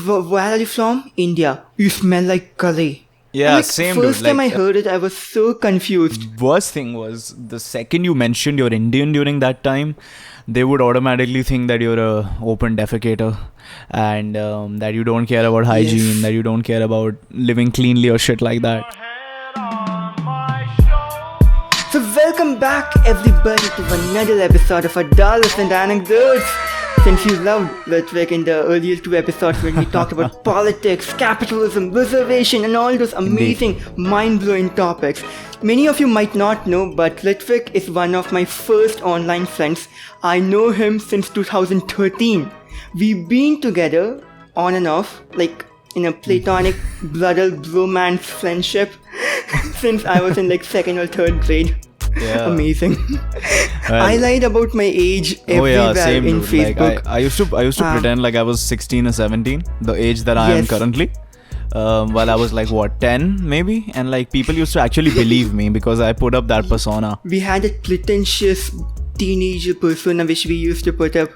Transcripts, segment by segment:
where are you from? India. You smell like curry. Yeah, like, same first dude. time I heard it, I was so confused. Worst thing was the second you mentioned you're Indian during that time, they would automatically think that you're a open defecator and that you don't care about hygiene, that you don't care about living cleanly or shit like that. So welcome back everybody to another episode of Adolescent Anecdotes. Since you loved Ritvick in the earlier two episodes when we talked about politics, capitalism, reservation and all those amazing, mind-blowing topics, many of you might not know, but Ritvick is one of my first online friends. I know him since 2013. We've been together on and off, like in a platonic bromance friendship since I was in like second or third grade. Yeah. Amazing. Well, I lied about my age everywhere same in dude. Facebook. Like, I used to pretend like I was 16 or 17, the age that I am currently. While I was like 10 maybe, and like people used to actually believe me because I put up that persona. We had a pretentious teenager persona which we used to put up.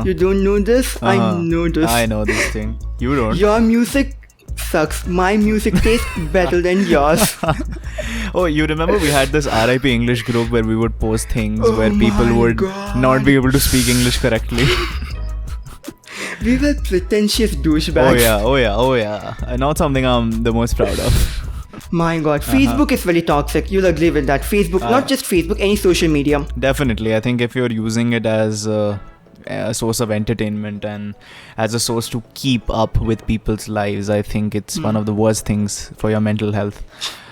You don't know this? I know this. I know this thing. You don't. Your music sucks. My music tastes better than yours. Oh, you remember we had this RIP English group where we would post things where people would not be able to speak English correctly. We were pretentious douchebags. Oh yeah. Not something I'm the most proud of. My god, Facebook is very toxic. You'll agree with that. Facebook, not just Facebook, any social media. Definitely. I think if you're using it as a source of entertainment and as a source to keep up with people's lives, I think it's one of the worst things for your mental health.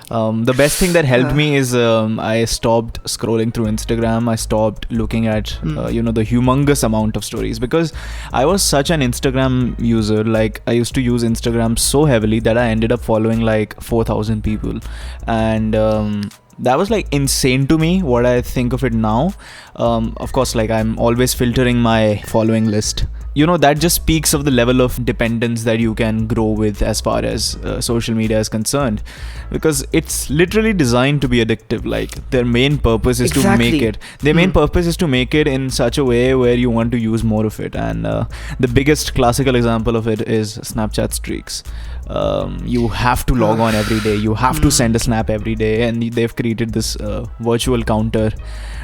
The best thing that helped me is I stopped scrolling through Instagram. I stopped looking at the humongous amount of stories because I was such an Instagram user. Like I used to use Instagram so heavily that I ended up following like 4,000 people, and that was like insane to me what I think of it now. Of course, like I'm always filtering my following list. That just speaks of the level of dependence that you can grow with as far as social media is concerned, because it's literally designed to be addictive. Like their main purpose is to make it. Their main purpose is to make it in such a way where you want to use more of it. And the biggest classical example of it is Snapchat streaks. You have to log on every day. You have to send a snap every day, and they've created this virtual counter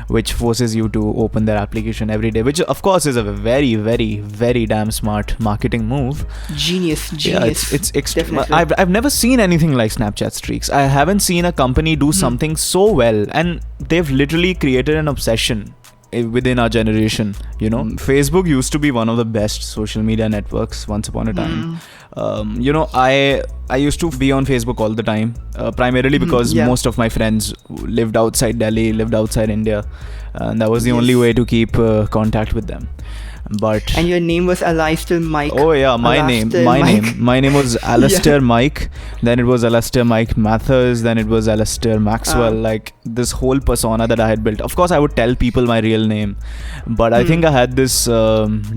which forces you to open their application every day, which of course is a very, very, very damn smart marketing move. Genius. Yeah, it's definitely. I've never seen anything like Snapchat streaks. I haven't seen a company do something so well, and they've literally created an obsession within our generation. Facebook used to be one of the best social media networks once upon a time. I used to be on Facebook all the time, primarily because most of my friends lived outside Delhi, lived outside India, and that was the only way to keep contact with them. And your name was Alistair Mike. Oh yeah, my name was Alistair Mike. Then it was Alistair Mike Mathers. Then it was Alistair Maxwell. Like this whole persona that I had built. Of course, I would tell people my real name, but I think I had this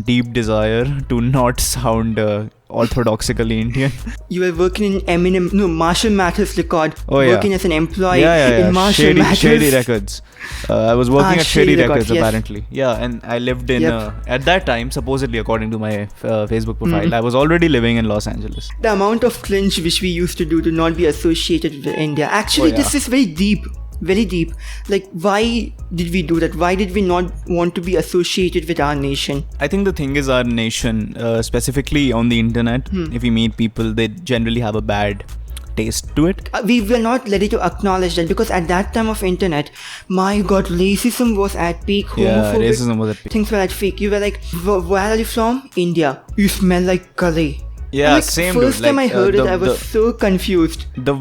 deep desire to not sound orthodoxically Indian. You were working in Marshall Mathers Record. Working as an employee in Marshall Mathers. Shady Records. I was working at Shady Records apparently. Yeah, and I lived in at that time, supposedly according to my Facebook profile, I was already living in Los Angeles. The amount of cringe which we used to do to not be associated with India. Actually, this is very deep. Very deep. Like, why did we do that? Why did we not want to be associated with our nation? I think the thing is our nation, specifically on the internet, if we meet people, they generally have a bad taste to it. We were not ready to acknowledge that because at that time of internet, my god, racism was at peak. Racism was at peak. Things were at peak. You were like, where are you from? India. You smell like curry. Yeah, same dude. First time I heard it, I was so confused. The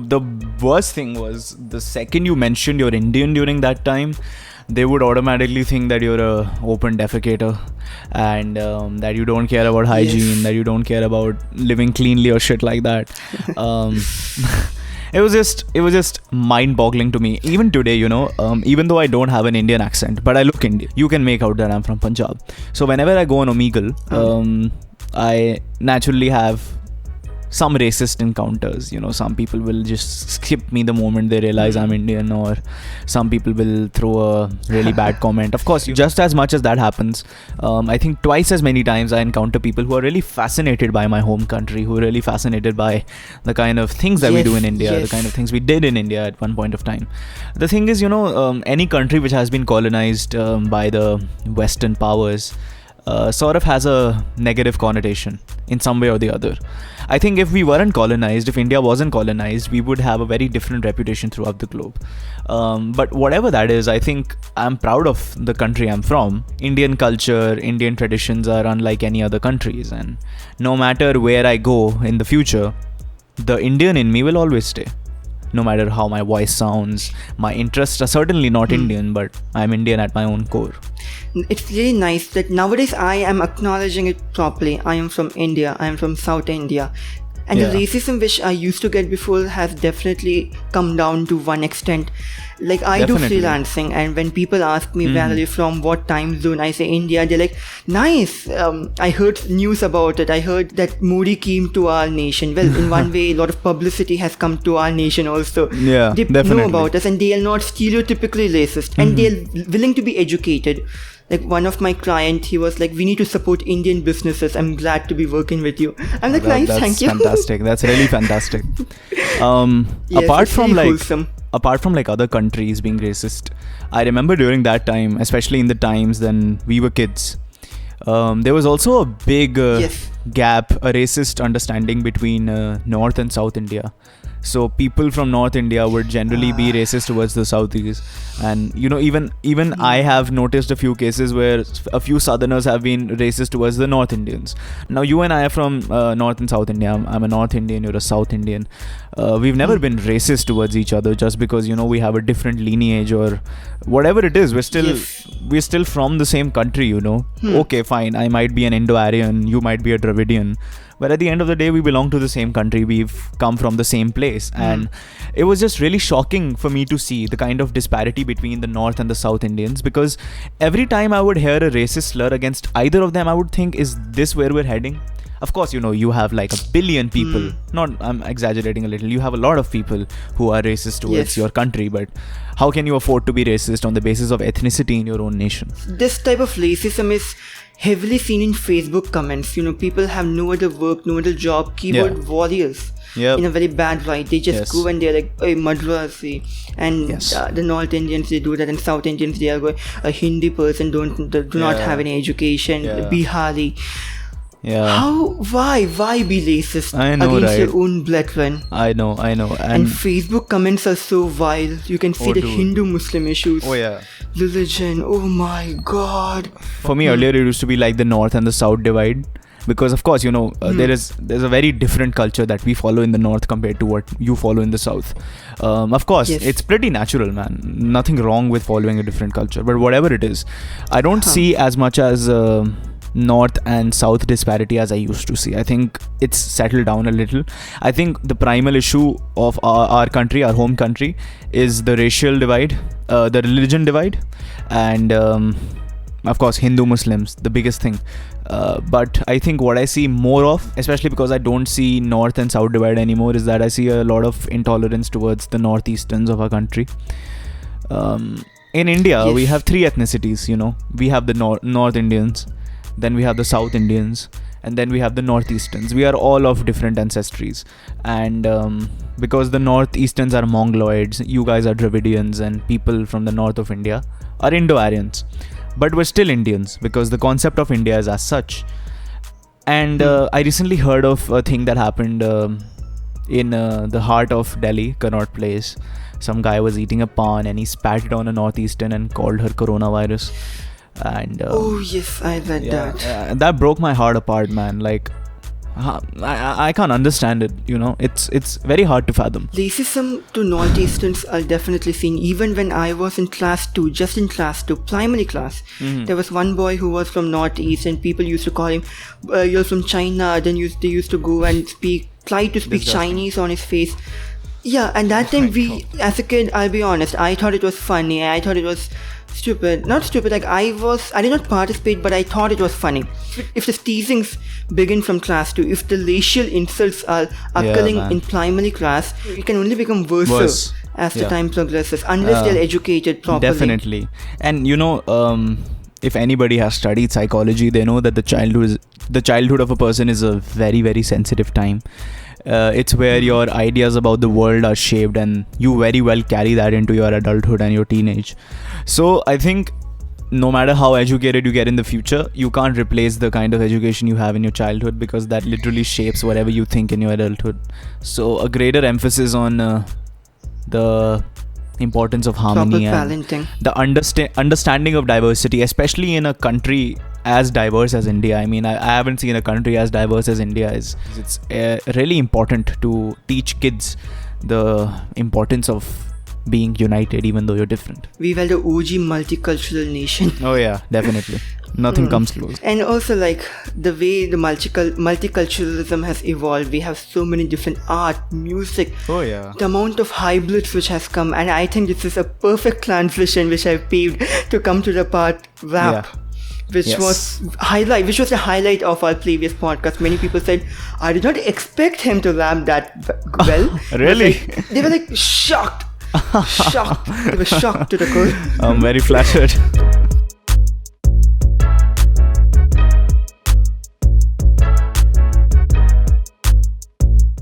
worst thing was the second you mentioned you're Indian during that time, they would automatically think that you're a open defecator and that you don't care about hygiene, that you don't care about living cleanly or shit like that. It was just mind-boggling to me. Even today, even though I don't have an Indian accent, but I look Indian, you can make out that I'm from Punjab. So whenever I go on Omegle, I naturally have some racist encounters. Some people will just skip me the moment they realize I'm Indian, or some people will throw a really bad comment. Of course, just as much as that happens, I think twice as many times I encounter people who are really fascinated by my home country, who are really fascinated by the kind of things that we do in India, the kind of things we did in India at one point of time. The thing is, any country which has been colonized by the Western powers sort of has a negative connotation in some way or the other. I think if we weren't colonized, if India wasn't colonized, we would have a very different reputation throughout the globe. But whatever that is, I think I'm proud of the country I'm from. Indian culture, Indian traditions are unlike any other countries, and no matter where I go in the future, the Indian in me will always stay. No matter how my voice sounds, my interests are certainly not Indian, but I'm Indian at my own core. It's really nice that nowadays I am acknowledging it properly. I am from India. I am from South India. And the racism which I used to get before has definitely come down to one extent. Like I do freelancing, and when people ask me where are you from, what time zone, I say India. They're like, nice. I heard news about it. I heard that Modi came to our nation. Well, in one way, a lot of publicity has come to our nation also. Yeah, they know about us, and they are not stereotypically racist, and they are willing to be educated. Like one of my clients, he was like, we need to support Indian businesses. I'm glad to be working with you. I'm like, nice, thank you. That's fantastic. That's really fantastic. Yes, apart from really like wholesome. Apart from like other countries being racist, I remember during that time, especially in the times when we were kids, there was also a big gap, a racist understanding between North and South India. So people from North India would generally be racist towards the Southeast, and even I have noticed a few cases where a few Southerners have been racist towards the North Indians. Now you and I are from North and South India. I'm a North Indian, you're a South Indian. We've never been racist towards each other just because we have a different lineage or whatever it is. We're still from the same country. Okay, fine. I might be an Indo-Aryan, you might be a Dravidian. But at the end of the day, we belong to the same country. We've come from the same place. And it was just really shocking for me to see the kind of disparity between the North and the South Indians. Because every time I would hear a racist slur against either of them, I would think, is this where we're heading? Of course, you have like a billion people. I'm exaggerating a little. You have a lot of people who are racist towards your country. But how can you afford to be racist on the basis of ethnicity in your own nation? This type of racism is heavily seen in Facebook comments. People have no other work, no other job, keyboard warriors. In a very bad light. They just go and they're like, hey, Madrasi. And the North Indians, they do that, and South Indians, they are going, a Hindi person do not have any education, Bihari. Why be racist against your own brethren? I know. And Facebook comments are so vile. You can see the Hindu-Muslim issues. Religion. Oh my God. For me, earlier it used to be like the North and the South divide. Because of course, there's a very different culture that we follow in the North compared to what you follow in the South. Of course, it's pretty natural, man. Nothing wrong with following a different culture. But whatever it is, I don't see as much as North and South disparity as I used to see. I think it's settled down a little. I think the primal issue of our country, our home country, is the racial divide, the religion divide, and of course Hindu Muslims, the biggest thing. But I think what I see more of, especially because I don't see North and South divide anymore, is that I see a lot of intolerance towards the Northeasterns of our country. In India, we have three ethnicities. We have the North Indians, then we have the South Indians, and then we have the Northeasterns. We are all of different ancestries, and because the Northeasterns are Mongoloids, you guys are Dravidians, and people from the north of India are Indo-Aryans. But we're still Indians because the concept of India is as such. And I recently heard of a thing that happened in the heart of Delhi, Connaught Place. Some guy was eating a pan and he spat it on a Northeastern and called her coronavirus. And oh yes, I read that. That broke my heart apart, man. Like, I can't understand it. It's very hard to fathom. Racism to Northeasterns are definitely seen. Even when I was in class 2, primary class, there was one boy who was from Northeast, and people used to call him, "You're from China." Then they used to go and try to speak Chinese on his face. Yeah, and that time as a kid, I'll be honest, I thought it was funny. I thought it was stupid. Not stupid, like I did not participate, but I thought it was funny. If the teasings begin from class 2, if the racial insults are occurring in primary class, it can only become worse as the time progresses, unless they're educated properly. Definitely. And if anybody has studied psychology, they know that the childhood of a person is a very, very sensitive time. It's where your ideas about the world are shaped, and you very well carry that into your adulthood and your teenage. So I think no matter how educated you get in the future, you can't replace the kind of education you have in your childhood, because that literally shapes whatever you think in your adulthood. So a greater emphasis on the importance of harmony and the understanding of diversity, especially in a country as diverse as India. I mean, I haven't seen a country as diverse as India is. It's really important to teach kids the importance of being united, even though you're different. We were the OG multicultural nation. Oh yeah, definitely. Nothing comes close. And also, like, the way the multiculturalism has evolved, we have so many different art, music. Oh yeah. The amount of hybrids which has come, and I think this is a perfect transition which I've paved to come to the part rap. Yeah. Which was the highlight of our previous podcast. Many people said, I did not expect him to rap that well. Really? They were like shocked. They were shocked to the core. I'm very flattered.